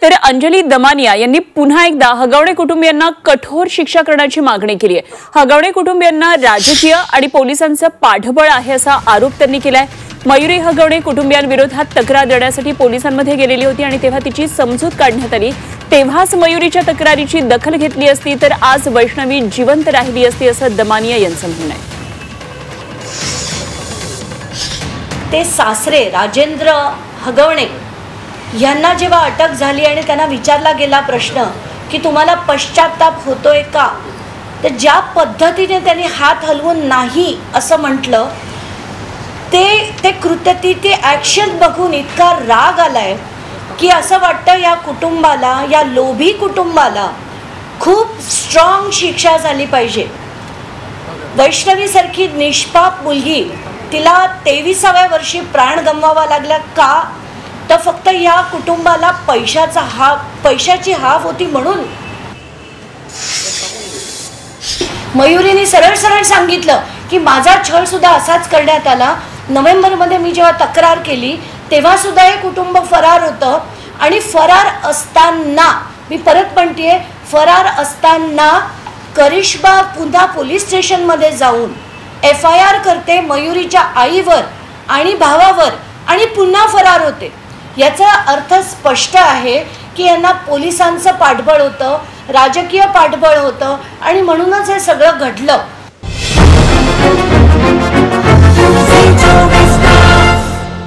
तर अंजली दमानिया यांनी पुन्हा एकदा हगवणे कुटुंबियांना कठोर शिक्षा करण्याची मागणी केली आहे। हगवणे कुटुंबियांना राजकीय आणि पोलिसांचं पाठबळ आहे असा आरोप त्यांनी केलाय। मयुरी हगवणे कुटुंबियांविरोधात तक्रार देण्यासाठी पोलिसांमध्ये गेलेली होती आणि तेव्हा तिची समजूत काढण्यात आली। तेव्हाच मयुरीच्या तक्रारीची दखल घेतली असती तर आज वैष्णवी जिवंत राहिली असती असं दमानिया यांचं म्हणणं आहे। ते सासरे राजेंद्र हगवणे यांना जेव्हा अटक झाली आणि त्यांना विचारला गेला प्रश्न की तुम्हाला पश्चाताप होतोय का, तर ज्या पद्धतीने त्यांनी हात हलवून नाही असं म्हटलं, ते कृत्य ते ॲक्शन बघून इतका राग आलाय की असं वाटतं या कुटुंबाला, या लोभी कुटुंबाला खूप स्ट्रॉंग शिक्षा झाली पाहिजे। वैष्णवीसारखी निष्पाप मुलगी, तिला 23व्या वर्षी प्राण गमवावा लागला का, तर फक्त या कुटुंबाला पैशाची हाव होती म्हणून। मयुरीने सरळ सरळ सांगितलं की माझा छळ सुद्धा असाच करण्यात आला। नोव्हेंबरमध्ये मी जेव्हा तक्रार केली तेव्हा सुद्धा हे कुटुंब फरार होतं आणि फरार असताना, मी परत म्हणतेय, फरार असताना करिश्मा पुन्हा पोलीस स्टेशनमध्ये जाऊन FIR करते मयुरीच्या आईवर आणि भावावर आणि पुन्हा फरार होते। याचा अर्थ स्पष्ट आहे की यांना पोलिसांचं पाठबळ होतं, राजकीय पाठबळ होतं आणि म्हणूनच हे सगळं घडलं।